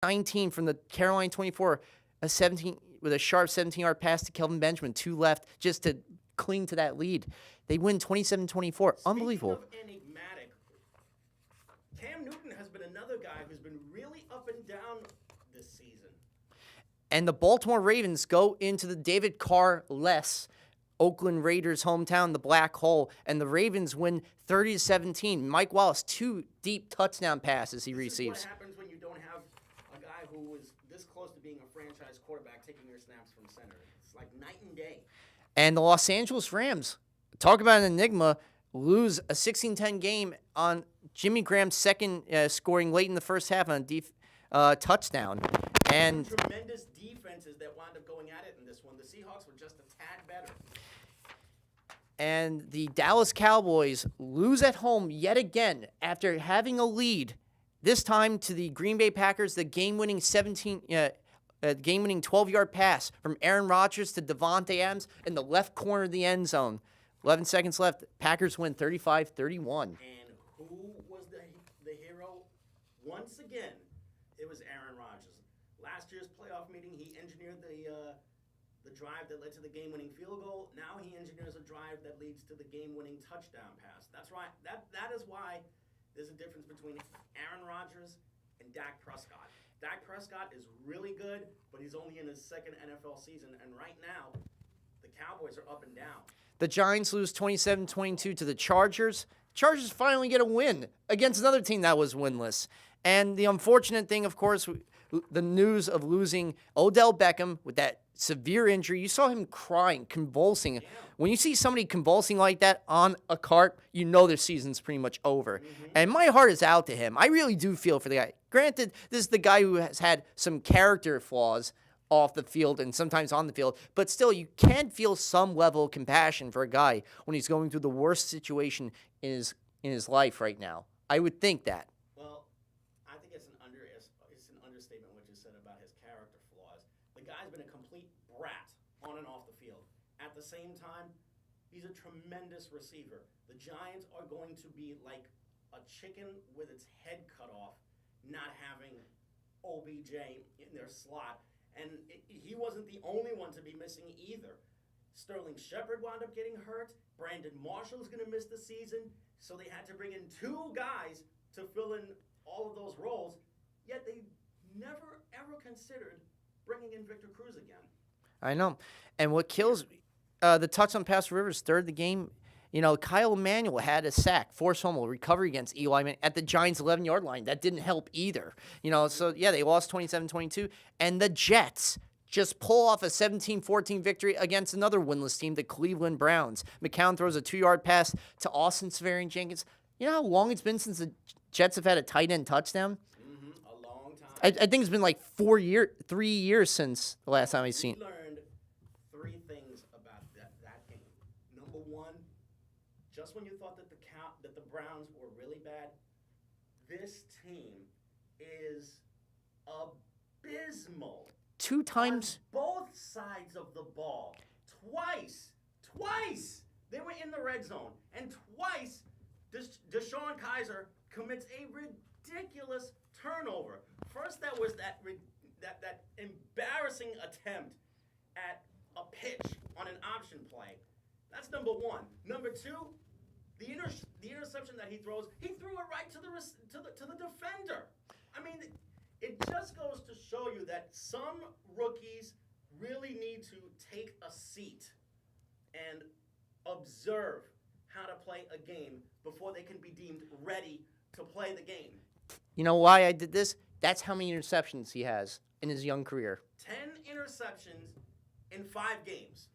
19 from the Carolina 24, a 17 with a sharp 17-yard pass to Kelvin Benjamin, 2 left, just to cling to that lead. They win 27-24. Unbelievable. Speaking of enigmatic, Cam Newton has been another guy who's been really up and down this season. And the Baltimore Ravens go into the David Carr-less Oakland Raiders hometown, the Black Hole, and the Ravens win 30-17. Mike Wallace, 2 deep touchdown passes he receives. This is what happens when you don't have a guy who was this close to being a franchise quarterback taking your snaps from center. It's like night and day. And the Los Angeles Rams, talk about an enigma, lose a 16-10 game on Jimmy Graham's second scoring late in the first half on a touchdown. And tremendous defenses that wound up going at it in this one. The Seahawks were just a tad better. And the Dallas Cowboys lose at home yet again after having a lead. This time to the Green Bay Packers, the game-winning 12-yard pass from Aaron Rodgers to Devontae Adams in the left corner of the end zone. 11 seconds left. Packers win 35-31. And who was the hero? Once again, it was Aaron Rodgers. Last year's playoff meeting, he engineered the drive that led to the game-winning field goal. Now he engineers a drive that leads to the game-winning touchdown pass. That's right. That is why there's a difference between Aaron Rodgers and Dak Prescott. Dak Prescott is really good, but he's only in his second NFL season. And right now, the Cowboys are up and down. The Giants lose 27-22 to the Chargers. Chargers finally get a win against another team that was winless. And the unfortunate thing, of course, the news of losing Odell Beckham with that severe injury. You saw him crying, convulsing. Yeah. When you see somebody convulsing like that on a cart, you know their season's pretty much over. Mm-hmm. And my heart is out to him. I really do feel for the guy. Granted, this is the guy who has had some character flaws off the field and sometimes on the field, but still, you can feel some level of compassion for a guy when he's going through the worst situation in his life right now. I would think that. Well, I think it's an understatement what you said about his character flaws. The guy's been a complete brat on and off the field. At the same time, he's a tremendous receiver. The Giants are going to be like a chicken with its head cut off, not having OBJ in their slot. And he wasn't the only one to be missing either. Sterling Shepard wound up getting hurt. Brandon Marshall's going to miss the season. So they had to bring in 2 guys to fill in all of those roles. Yet they never, ever considered bringing in Victor Cruz again. I know. And what kills the touchdown pass for Rivers, third of the game, Kyle Emanuel had a sack, forced fumble, recovery against Eli Manning at the Giants' 11-yard line. That didn't help either. So, yeah, they lost 27-22. And the Jets just pull off a 17-14 victory against another winless team, the Cleveland Browns. McCown throws a 2-yard pass to Austin Seferian-Jenkins. You know how long it's been since the Jets have had a tight end touchdown? Mm-hmm. A long time. I think it's been like 3 years since the last time I've seen. We learned 3 things about that game. Number 1, just when you thought that the Browns were really bad, this team is abysmal. 2 times. On both sides of the ball. Twice. They were in the red zone. And twice, Deshaun Kaiser commits a ridiculous turnover. First, that was that embarrassing attempt at a pitch on an option play. That's number 1. Number 2, the interception that he throws, he threw it right to the defender. I mean, it just goes to show you that some rookies really need to take a seat and observe how to play a game before they can be deemed ready to play the game. You know why I did this? That's how many interceptions he has in his young career. 10 interceptions in 5 games.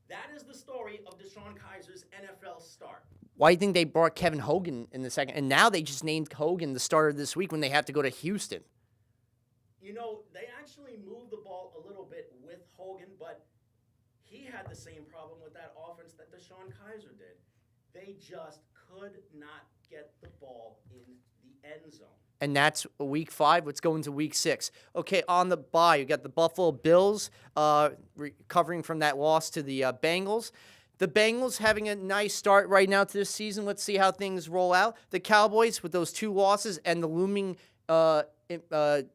That is the story of Deshaun Kaiser's NFL start. Why do you think they brought Kevin Hogan in the second? And now they just named Hogan the starter this week when they have to go to Houston. They actually moved the ball a little bit with Hogan, but he had the same problem with that offense that Deshaun Kaiser did. They just could not get the ball in the end zone. And that's week 5. Let's go into week 6. Okay, on the bye, you got the Buffalo Bills recovering from that loss to the Bengals. The Bengals having a nice start right now to this season. Let's see how things roll out. The Cowboys with those 2 losses and the looming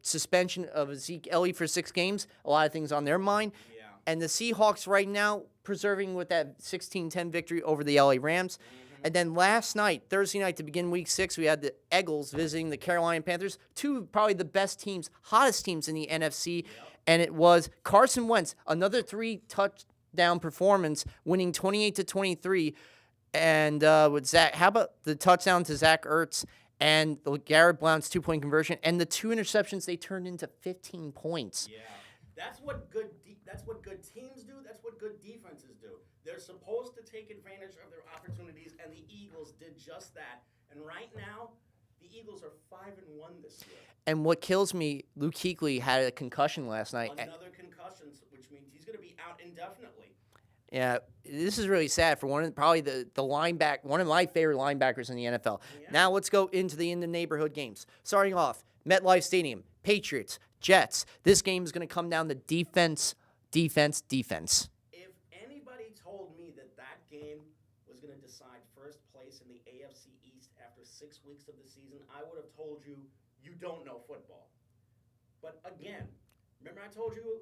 suspension of Zeke Elliott for 6 games. A lot of things on their mind. Yeah. And the Seahawks right now preserving with that 16-10 victory over the LA Rams. And then last night, Thursday night to begin week 6, we had the Eagles visiting the Carolina Panthers, two of probably the best teams, hottest teams in the NFC. And it was Carson Wentz, another 3-touchdown performance, winning 28-23. And with Zach, how about the touchdown to Zach Ertz and Garrett Blount's 2-point conversion and the 2 interceptions they turned into 15 points? Yeah, that's what good teams do. That's what good defenses do. They're supposed to take advantage of their opportunities, and the Eagles did just that. And right now, the Eagles are 5-1 this year. And what kills me, Luke Kuechly had a concussion last night. Another concussion, which means he's going to be out indefinitely. Yeah, this is really sad for one of my favorite linebackers in the NFL. Yeah. Now let's go into the neighborhood games. Starting off, MetLife Stadium, Patriots, Jets. This game is going to come down to defense. If anybody told me that game was going to decide first place in the AFC East after 6 weeks of the season, I would have told you, you don't know football. But again, remember I told you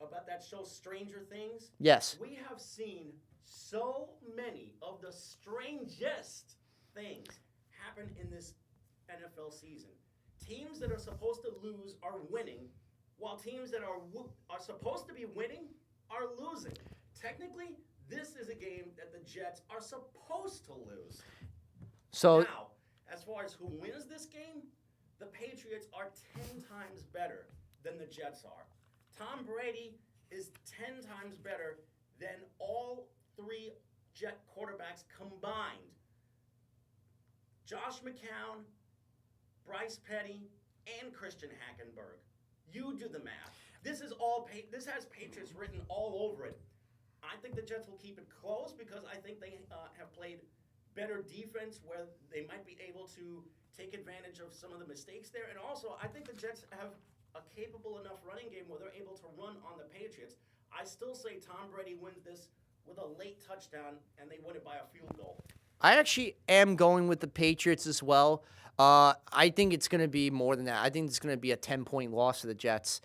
about that show Stranger Things? Yes. We have seen so many of the strangest things happen in this NFL season. Teams that are supposed to lose are winning, while teams that are supposed to be winning are losing. Technically, this is a game that the Jets are supposed to lose. So now, as far as who wins this game, the Patriots are 10 times better than the Jets are. Tom Brady is 10 times better than all 3 Jet quarterbacks combined. Josh McCown, Bryce Petty, and Christian Hackenberg. You do the math. This has Patriots written all over it. I think the Jets will keep it close because I think they have played better defense where they might be able to take advantage of some of the mistakes there. And also, I think the Jets have a capable enough running game where they're able to run on the Patriots. I still say Tom Brady wins this with a late touchdown, and they win it by a field goal. I actually am going with the Patriots as well. I think it's going to be more than that. I think it's going to be a 10-point loss for the Jets.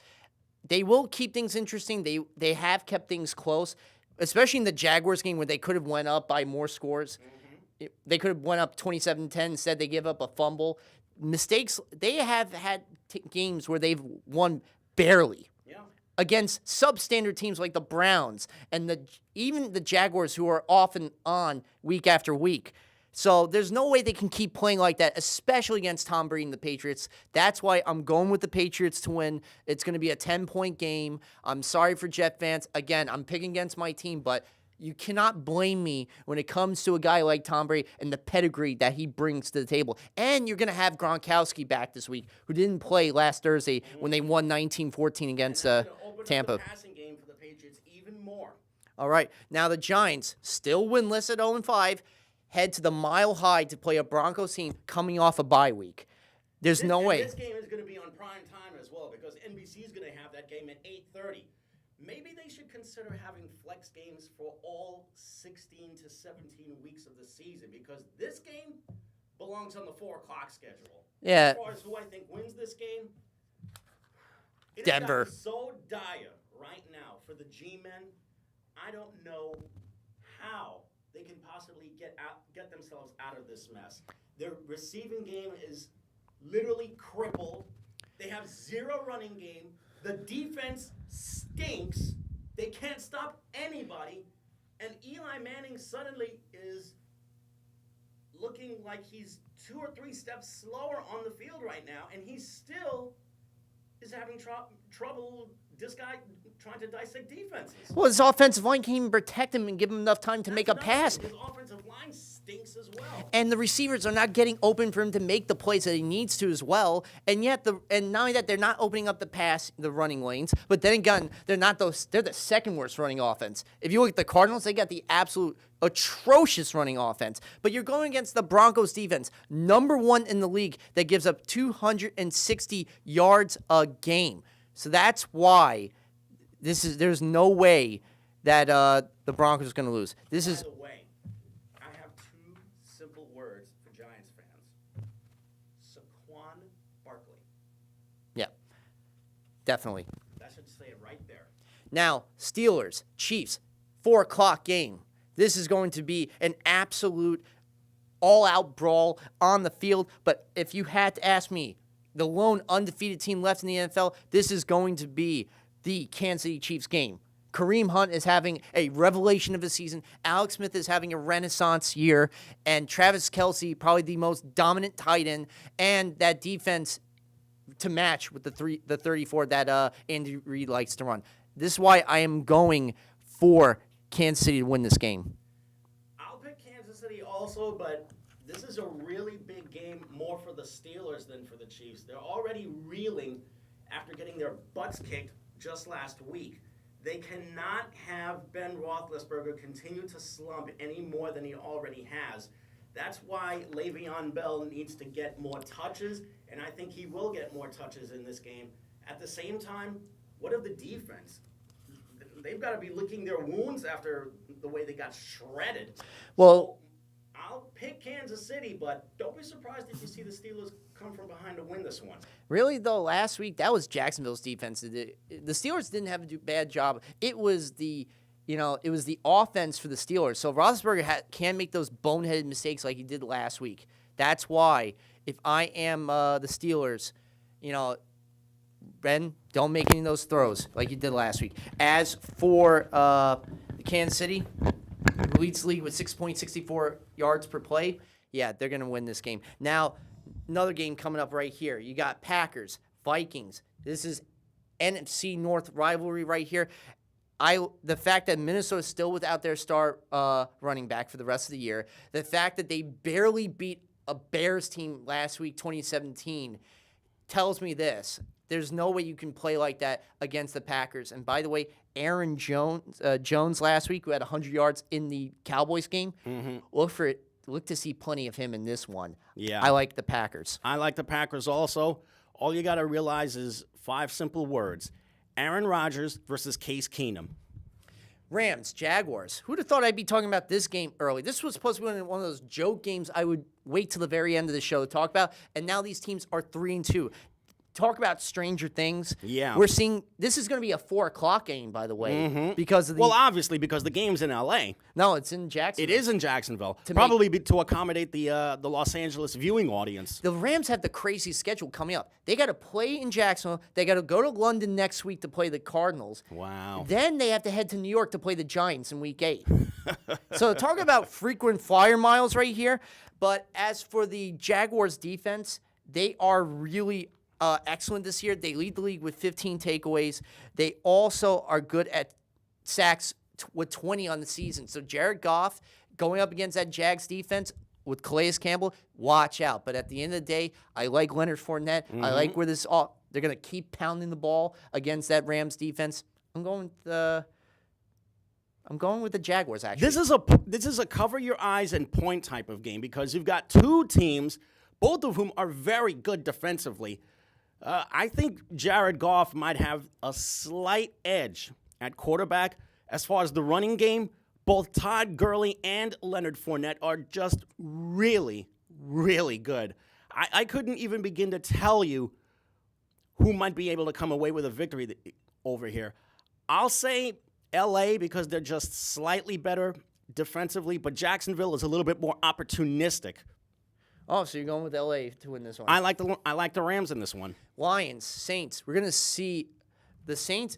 They will keep things interesting. They have kept things close, especially in the Jaguars game where they could have went up by more scores. Mm-hmm. They could have went up 27-10. Instead, they give up a fumble. Mistakes. They have had games where they've won barely. Yeah. Against substandard teams like the Browns and even the Jaguars, who are often on week after week. So there's no way they can keep playing like that, especially against Tom Brady and the Patriots. That's why I'm going with the Patriots to win. It's going to be a 10-point game. I'm sorry for Jet fans. Again, I'm picking against my team, but you cannot blame me when it comes to a guy like Tom Brady and the pedigree that he brings to the table. And you're going to have Gronkowski back this week, who didn't play last Thursday when they won 19-14 against Tampa. The passing game for the Patriots even more. All right. Now the Giants, still winless at 0-5, head to the Mile High to play a Broncos team coming off a bye week. There's no way. This game is going to be on prime time as well because NBC is going to have that game at 8:30. Maybe they should consider having flex games for all 16 to 17 weeks of the season because this game belongs on the 4 o'clock schedule. Yeah. As far as who I think wins this game, it Denver. is so dire right now for the G-men. I don't know how they can possibly get themselves out of this mess. Their receiving game is literally crippled. They have 0 running game. The defense stinks. They can't stop anybody. And Eli Manning suddenly is looking like he's 2 or 3 steps slower on the field right now, and he still is having trouble trying to dissect defenses. Well, his offensive line can't even protect him and give him enough time to make a pass. His offensive line stinks as well. And the receivers are not getting open for him to make the plays that he needs to as well. And yet, and not only that, they're not opening up the running lanes. But then again, they're the second worst running offense. If you look at the Cardinals, they got the absolute atrocious running offense. But you're going against the Broncos defense, number 1 in the league, that gives up 260 yards a game. So that's why there's no way that the Broncos are going to lose. By the way, I have 2 simple words for Giants fans. Saquon Barkley. Definitely. That should say it right there. Now, Steelers, Chiefs, 4 o'clock game. This is going to be an absolute all-out brawl on the field. But if you had to ask me, the lone undefeated team left in the NFL, this is going to be the Kansas City Chiefs game. Kareem Hunt is having a revelation of a season. Alex Smith is having a renaissance year. And Travis Kelce, probably the most dominant tight end. And that defense to match with the 34 that Andy Reid likes to run. This is why I am going for Kansas City to win this game. I'll pick Kansas City also, but this is a really big game, more for the Steelers than for the Chiefs. They're already reeling after getting their butts kicked just last week. They cannot have Ben Roethlisberger continue to slump any more than he already has. That's why Le'Veon Bell needs to get more touches, and I think he will get more touches in this game. At the same time, what of the defense? They've got to be licking their wounds after the way they got shredded. Well, so I'll pick Kansas City, but don't be surprised if you see the Steelers come from behind to win this one. really, though, last week, that was Jacksonville's defense. The Steelers didn't have a bad job. It was the offense for the Steelers. So Roethlisberger can make those boneheaded mistakes like he did last week. That's why, if I am the Steelers, Ben, don't make any of those throws like you did last week. As for Kansas City, who leads the league with 6.64 yards per play, yeah, they're going to win this game. Now, another game coming up right here. You got Packers, Vikings. This is NFC North rivalry right here. The fact that Minnesota's still without their star running back for the rest of the year, the fact that they barely beat a Bears team last week, 2017, tells me this. There's no way you can play like that against the Packers. And by the way, Aaron Jones last week, who had 100 yards in the Cowboys game, look to see plenty of him in this one. Yeah. I like the Packers. I like the Packers also. All you got to realize is 5 simple words. Aaron Rodgers versus Case Keenum. Rams, Jaguars. Who'd have thought I'd be talking about this game early? This was supposed to be one of those joke games I would wait till the very end of the show to talk about, and now these teams are 3-2. Talk about stranger things. Yeah. We're seeing this is going to be a 4 o'clock game, by the way, because of the. Well, obviously, because the game's in L.A. No, it's in Jacksonville. It is in Jacksonville. Probably to accommodate the Los Angeles viewing audience. The Rams have the crazy schedule coming up. They got to play in Jacksonville. They got to go to London next week to play the Cardinals. Wow. Then they have to head to New York to play the Giants in Week 8. So talk about frequent flyer miles right here. But as for the Jaguars defense, they are really excellent this year. They lead the league with 15 takeaways. They also are good at sacks with 20 on the season. So Jared Goff going up against that Jags defense with Calais Campbell, watch out. But at the end of the day, I like Leonard Fournette. I like where this all. They're going to keep pounding the ball against that Rams defense. I'm going with the Jaguars, actually. This is a cover your eyes and point type of game because you've got 2 teams, both of whom are very good defensively. I think Jared Goff might have a slight edge at quarterback. As far as the running game, both Todd Gurley and Leonard Fournette are just really, really good. I couldn't even begin to tell you who might be able to come away with a victory over here. I'll say L.A. because they're just slightly better defensively, but Jacksonville is a little bit more opportunistic. Oh, so you're going with L.A. to win this one. I like the Rams in this one. Lions, Saints. We're going to see the Saints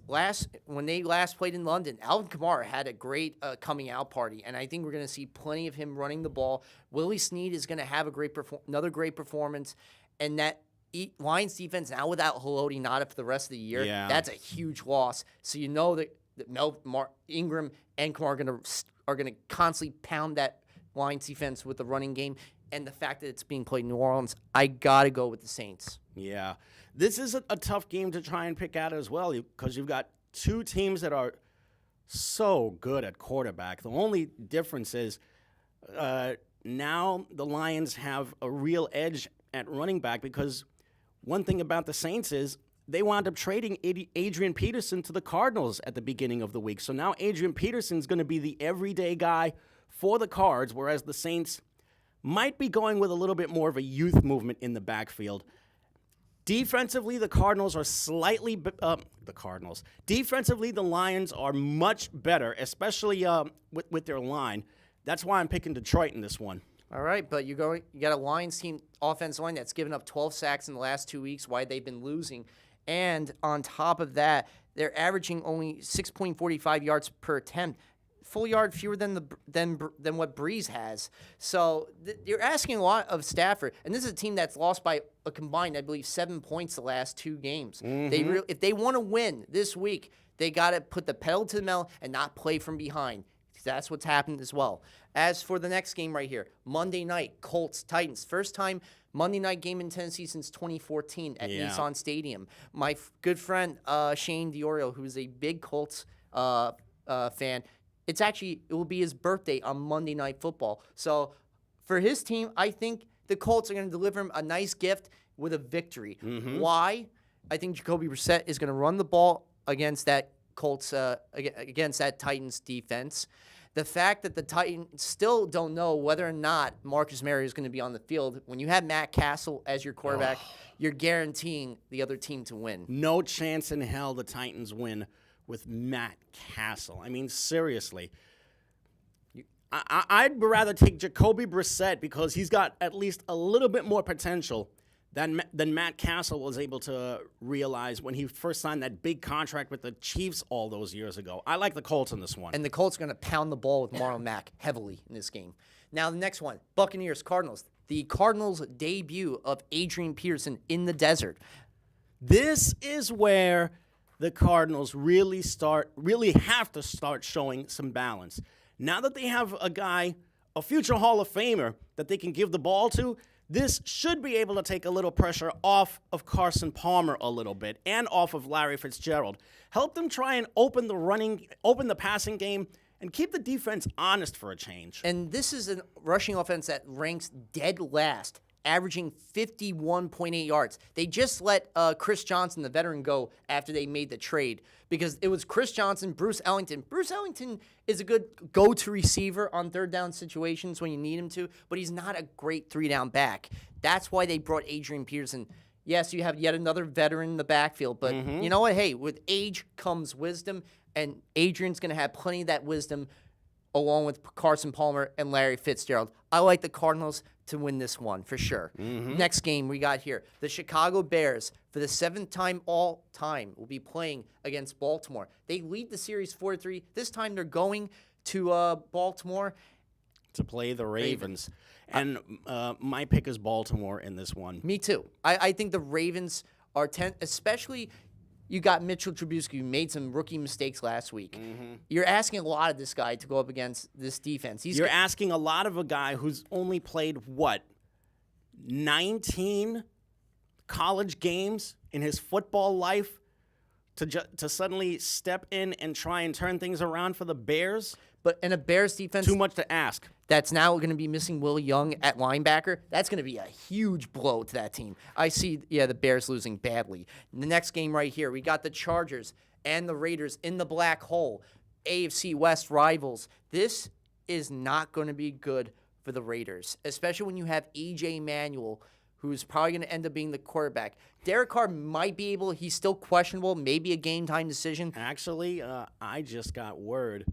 when they last played in London. Alvin Kamara had a great coming out party, and I think we're going to see plenty of him running the ball. Willie Snead is going to have another great performance, and that Lions defense now without Haloti Ngata for the rest of the year, that's a huge loss. So you know that Ingram and Kamara are going to constantly pound that Lions defense with the running game. And the fact that it's being played in New Orleans, I got to go with the Saints. Yeah. This is a tough game to try and pick out as well because you've got 2 teams that are so good at quarterback. The only difference is now the Lions have a real edge at running back because one thing about the Saints is they wound up trading Adrian Peterson to the Cardinals at the beginning of the week. So now Adrian Peterson's going to be the everyday guy for the Cards, whereas the Saints might be going with a little bit more of a youth movement in the backfield. Defensively, the Cardinals are slightly the Cardinals. Defensively, the Lions are much better, especially with their line. That's why I'm picking Detroit in this one. All right, but you got a Lions team offensive line that's given up 12 sacks in the last 2 weeks. Why they've been losing, and on top of that, they're averaging only 6.45 yards per attempt. Full yard fewer than what Breeze has. So you're asking a lot of Stafford, and this is a team that's lost by a combined, I believe, 7 points the last 2 games. If they want to win this week, they got to put the pedal to the metal and not play from behind. That's what's happened as well. As for the next game right here, Monday night, Colts Titans, first time Monday night game in Tennessee since 2014 at Nissan Stadium. My good friend Shane Diorio, who is a big Colts fan. It will be his birthday on Monday Night Football. So for his team, I think the Colts are going to deliver him a nice gift with a victory. Why? I think Jacoby Brissett is going to run the ball against that against that Titans defense. The fact that the Titans still don't know whether or not Marcus Mariota is going to be on the field. When you have Matt Castle as your quarterback, you're guaranteeing the other team to win. No chance in hell the Titans win with Matt Castle. I mean, seriously. I'd rather take Jacoby Brissett because he's got at least a little bit more potential than Matt Castle was able to realize when he first signed that big contract with the Chiefs all those years ago. I like the Colts in this one. And the Colts are going to pound the ball with Marlon Mack heavily in this game. Now, the next one, Buccaneers, Cardinals. The Cardinals' debut of Adrian Peterson in the desert. This is where the Cardinals really have to start showing some balance. Now that they have a future Hall of Famer that they can give the ball to, this should be able to take a little pressure off of Carson Palmer a little bit and off of Larry Fitzgerald. Help them try and open the passing game, and keep the defense honest for a change. And this is a rushing offense that ranks dead last, averaging 51.8 yards. They just let Chris Johnson, the veteran, go after they made the trade because it was Chris Johnson, Bruce Ellington. Bruce Ellington is a good go-to receiver on third down situations when you need him to, but he's not a great three-down back. That's why they brought Adrian Peterson. Yes, you have yet another veteran in the backfield, but you know what? Hey, with age comes wisdom, and Adrian's going to have plenty of that wisdom along with Carson Palmer and Larry Fitzgerald. I like the Cardinals to win this one for sure. Next game we got here. The Chicago Bears, for the 7th time all time, will be playing against Baltimore. They lead the series 4-3. This time they're going to Baltimore to play the Ravens. And my pick is Baltimore in this one. Me too. I think the Ravens are especially. You got Mitchell Trubisky, who made some rookie mistakes last week. You're asking a lot of this guy to go up against this defense. You're asking a lot of a guy who's only played, 19 college games in his football life to suddenly step in and try and turn things around for the Bears? But in a Bears defense, too much to ask. That's now going to be missing Willie Young at linebacker. That's going to be a huge blow to that team. I see, the Bears losing badly. In the next game right here, we got the Chargers and the Raiders in the black hole. AFC West rivals. This is not going to be good for the Raiders, especially when you have E.J. Manuel, who's probably going to end up being the quarterback. Derek Carr might be able, he's still questionable, maybe a game-time decision. Actually, I just got word.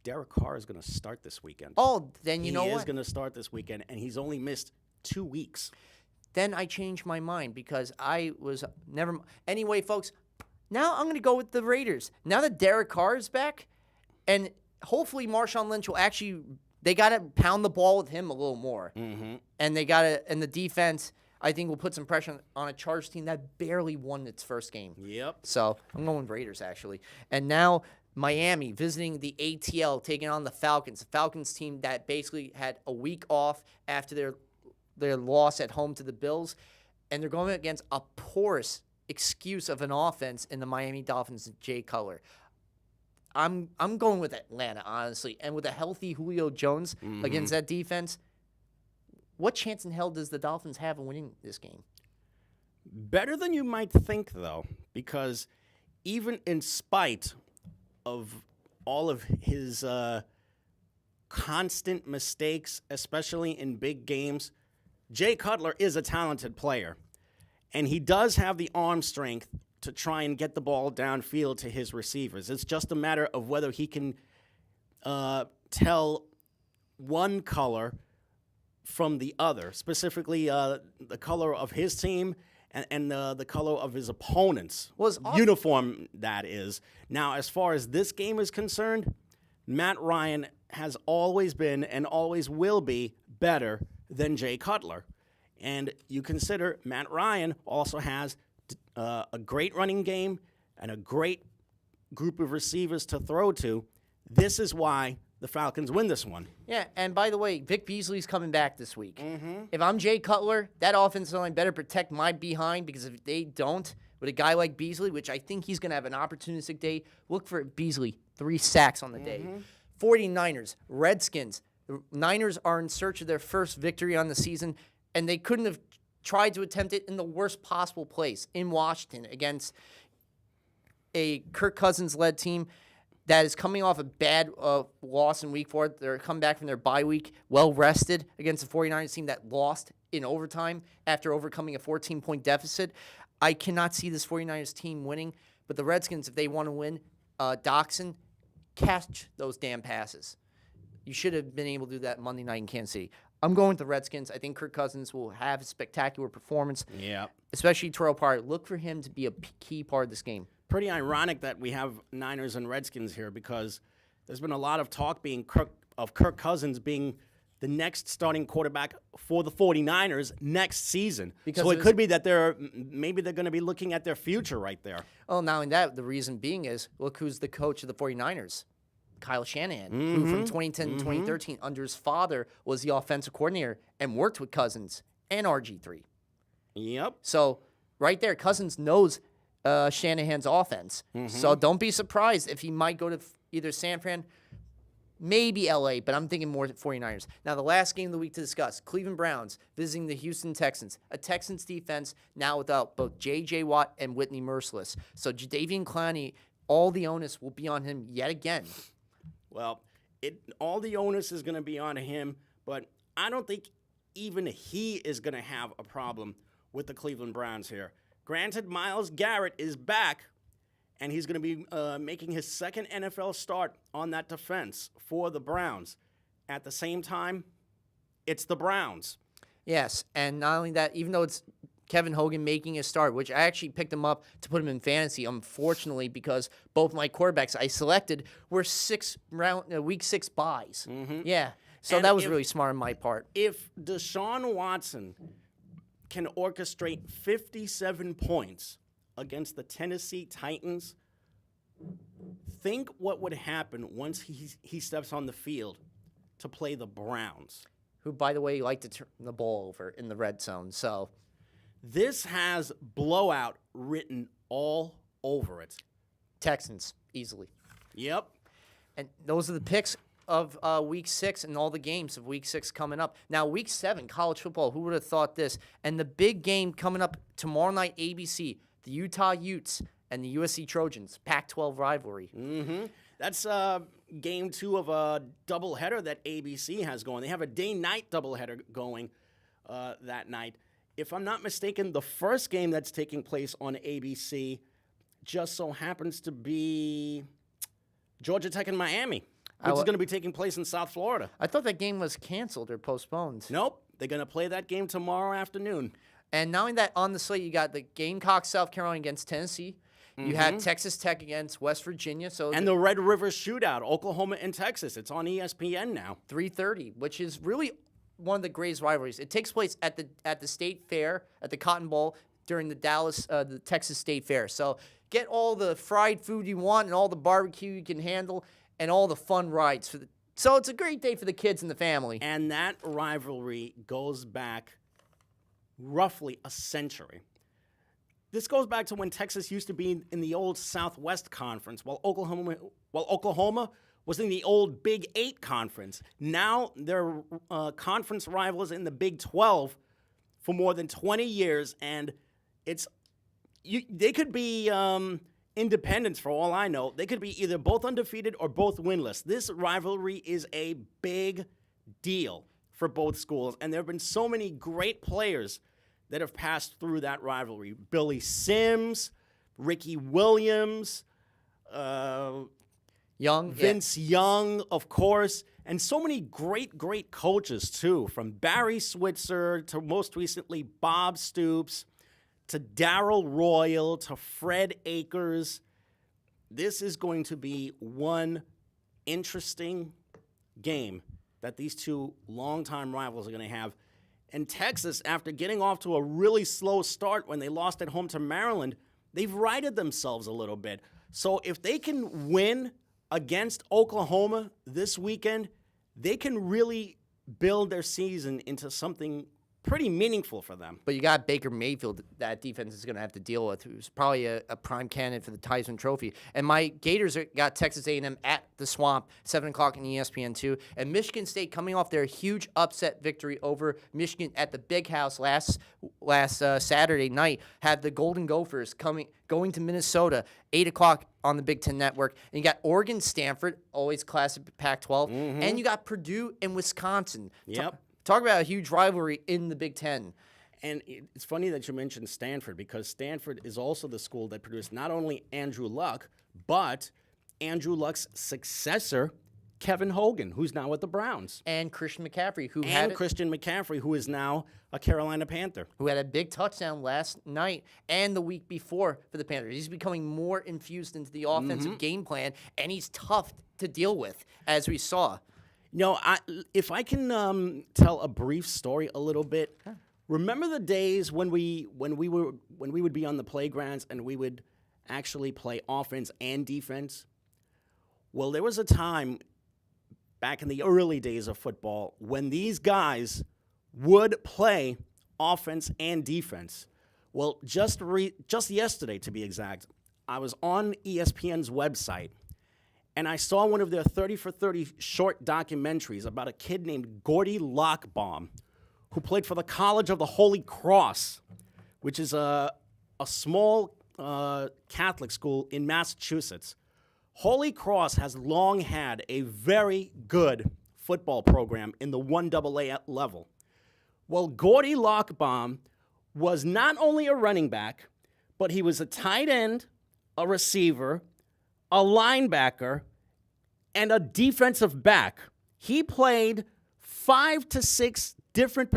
Derek Carr is going to start this weekend. Oh, then you know what? He is going to start this weekend, and he's only missed 2 weeks. Then I changed my mind because I was never. Anyway, folks, now I'm going to go with the Raiders. Now that Derek Carr is back, and hopefully Marshawn Lynch will actually. They got to pound the ball with him a little more, and they got to. And the defense, I think, will put some pressure on a Chargers team that barely won its first game. Yep. So I'm going with Raiders actually, and now. Miami visiting the ATL, taking on the Falcons. The Falcons team that basically had a week off after their loss at home to the Bills, and they're going against a porous excuse of an offense in the Miami Dolphins' Jay Cutler. I'm going with Atlanta, honestly, and with a healthy Julio Jones against that defense, what chance in hell does the Dolphins have in winning this game? Better than you might think, though, because even in spite of all of his constant mistakes, especially in big games, Jay Cutler is a talented player. And he does have the arm strength to try and get the ball downfield to his receivers. It's just a matter of whether he can tell one color from the other, specifically the color of his team and the color of his opponent's uniform, that is. Now, as far as this game is concerned, Matt Ryan has always been and always will be better than Jay Cutler. And you consider Matt Ryan also has a great running game and a great group of receivers to throw to. This is why the Falcons win this one. Yeah, and by the way, Vic Beasley's coming back this week. If I'm Jay Cutler, that offensive line better protect my behind, because if they don't, with a guy like Beasley, which I think he's going to have an opportunistic day, look for Beasley, 3 sacks on the day. 49ers, Redskins. The Niners are in search of their first victory on the season, and they couldn't have tried to attempt it in the worst possible place, in Washington, against a Kirk Cousins-led team that is coming off a bad loss in Week 4. They're coming back from their bye week, well-rested against the 49ers team that lost in overtime after overcoming a 14-point deficit. I cannot see this 49ers team winning, but the Redskins, if they want to win, Doxson, catch those damn passes. You should have been able to do that Monday night in Kansas City. I'm going with the Redskins. I think Kirk Cousins will have a spectacular performance. Yeah. Especially Terrell Pryor. Look for him to be a key part of this game. Pretty ironic that we have Niners and Redskins here, because there's been a lot of talk of Kirk Cousins being the next starting quarterback for the 49ers next season. So it could be that maybe they're going to be looking at their future right there. Oh, now in that, the reason being is, look who's the coach of the 49ers. Kyle Shanahan, who from 2010 to 2013, under his father, was the offensive coordinator and worked with Cousins and RG3. Yep. So right there, Cousins knows Shanahan's offense. So don't be surprised if he might go to either San Fran, maybe LA, but I'm thinking more 49ers. Now, the last game of the week to discuss, Cleveland Browns visiting the Houston Texans. A Texans defense now without both J.J. Watt and Whitney Merciless. So Jadeveon Clowney, all the onus will be on him yet again. Well, all the onus is going to be on him, but I don't think even he is going to have a problem with the Cleveland Browns here. Granted, Myles Garrett is back, and he's going to be making his second NFL start on that defense for the Browns. At the same time, it's the Browns. Yes, and not only that, even though it's Kevin Hogan making a start, which I actually picked him up to put him in fantasy, unfortunately, because both my quarterbacks I selected were week 6 buys. Yeah, so And that was really smart on my part. If Deshaun Watson can orchestrate 57 points against the Tennessee Titans, think what would happen once he steps on the field to play the Browns. Who, by the way, like to turn the ball over in the red zone, so... This has blowout written all over it. Texans, easily. Yep. And those are the picks of Week 6 and all the games of Week 6 coming up. Now, Week 7, college football, who would have thought this? And the big game coming up tomorrow night, ABC, the Utah Utes and the USC Trojans, Pac-12 rivalry. That's game 2 of a doubleheader that ABC has going. They have a day-night doubleheader going that night. If I'm not mistaken, the first game that's taking place on ABC just so happens to be Georgia Tech and Miami, which is going to be taking place in South Florida. I thought that game was canceled or postponed. Nope. They're going to play that game tomorrow afternoon. And not only that, on the slate, you got the Gamecocks, South Carolina against Tennessee. You had Texas Tech against West Virginia. And the Red River Shootout, Oklahoma and Texas. It's on ESPN now. 3:30, which is really one of the greatest rivalries. It takes place at the State Fair, at the Cotton Bowl, during the the Texas State Fair. So get all the fried food you want and all the barbecue you can handle and all the fun rides. So it's a great day for the kids and the family. And that rivalry goes back roughly a century. This goes back to when Texas used to be in the old Southwest Conference, while Oklahoma was in the old Big 8 conference. Now they're conference rivals in the Big 12 for more than 20 years, and they could be independents for all I know. They could be either both undefeated or both winless. This rivalry is a big deal for both schools, and there have been so many great players that have passed through that rivalry. Billy Sims, Ricky Williams, Young, Vince Young, of course, and so many great, great coaches, too, from Barry Switzer to most recently Bob Stoops to Darrell Royal to Fred Akers. This is going to be one interesting game that these two longtime rivals are going to have. And Texas, after getting off to a really slow start when they lost at home to Maryland, they've righted themselves a little bit. So if they can win against Oklahoma this weekend, they can really build their season into something pretty meaningful for them. But you got Baker Mayfield that defense is going to have to deal with, who's probably a prime candidate for the Heisman Trophy. And my Gators got Texas A&M at the Swamp, 7 o'clock in ESPN2. And Michigan State coming off their huge upset victory over Michigan at the Big House last Saturday night, had the Golden Gophers going to Minnesota, 8 o'clock on the Big Ten Network. And you got Oregon, Stanford, always classic Pac-12. And you got Purdue and Wisconsin. Yep. Talk about a huge rivalry in the Big Ten. And it's funny that you mentioned Stanford, because Stanford is also the school that produced not only Andrew Luck, but Andrew Luck's successor, Kevin Hogan, who's now with the Browns. And Christian McCaffrey, Christian McCaffrey, who is now a Carolina Panther. who had a big touchdown last night and the week before for the Panthers. He's becoming more infused into the offensive game plan, and he's tough to deal with, as we saw. No, if I can tell a brief story a little bit. Remember the days when we would be on the playgrounds and we would actually play offense and defense? Well, there was a time back in the early days of football when these guys would play offense and defense. Well, just yesterday, to be exact, I was on ESPN's website, and I saw one of their 30 for 30 short documentaries about a kid named Gordy Lockbaum, who played for the College of the Holy Cross, which is a small Catholic school in Massachusetts. Holy Cross has long had a very good football program in the 1AA level. Well, Gordy Lockbaum was not only a running back, but he was a tight end, a receiver, a linebacker, and a defensive back. He played 5 to 6 different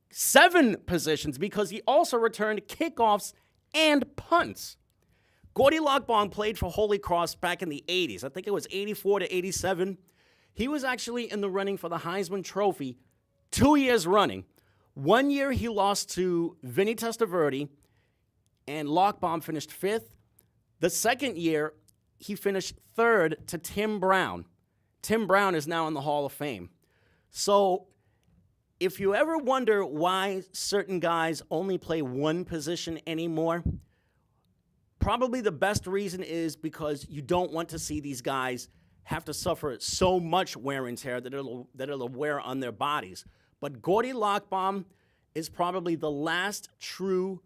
7 positions, because he also returned kickoffs and punts. Gordy Lockbaum played for Holy Cross back in the 80s. I think it was 84 to 87. He was actually in the running for the Heisman Trophy 2 years running. 1 year he lost to Vinny Testaverde, and Lockbaum finished 5th. The second year, he finished 3rd to Tim Brown. Tim Brown is now in the Hall of Fame. So if you ever wonder why certain guys only play one position anymore, probably the best reason is because you don't want to see these guys have to suffer so much wear and tear that it'll wear on their bodies. But Gordy Lockbaum is probably the last true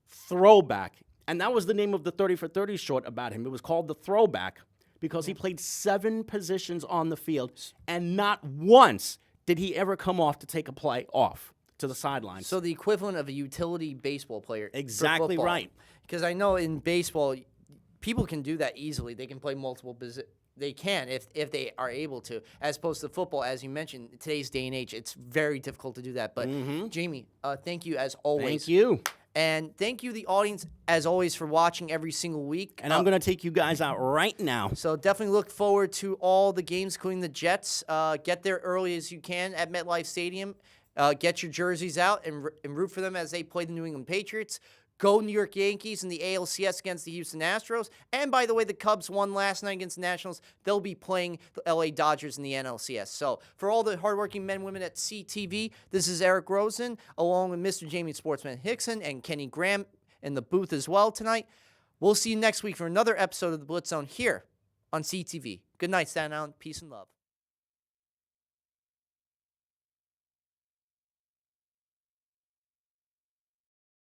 throwback. And that was the name of the 30 for 30 short about him. It was called The Throwback, because he played 7 positions on the field, and not once did he ever come off to take a play off to the sidelines. So the equivalent of a utility baseball player. Exactly right. Because I know in baseball, people can do that easily. They can play multiple positions. They can if they are able to. As opposed to football, as you mentioned, in today's day and age, it's very difficult to do that. But Jamie, thank you as always. Thank you. And thank you, the audience, as always, for watching every single week. And I'm going to take you guys out right now. So definitely look forward to all the games, including the Jets. Get there early as you can at MetLife Stadium. Get your jerseys out and root for them as they play the New England Patriots. Go New York Yankees in the ALCS against the Houston Astros. And by the way, the Cubs won last night against the Nationals. They'll be playing the LA Dodgers in the NLCS. So for all the hardworking men and women at CTV, this is Eric Rosen, along with Mr. Jamie Sportsman Hickson and Kenny Graham in the booth as well tonight. We'll see you next week for another episode of the Blitz Zone here on CTV. Good night, Staten Island. Peace and love.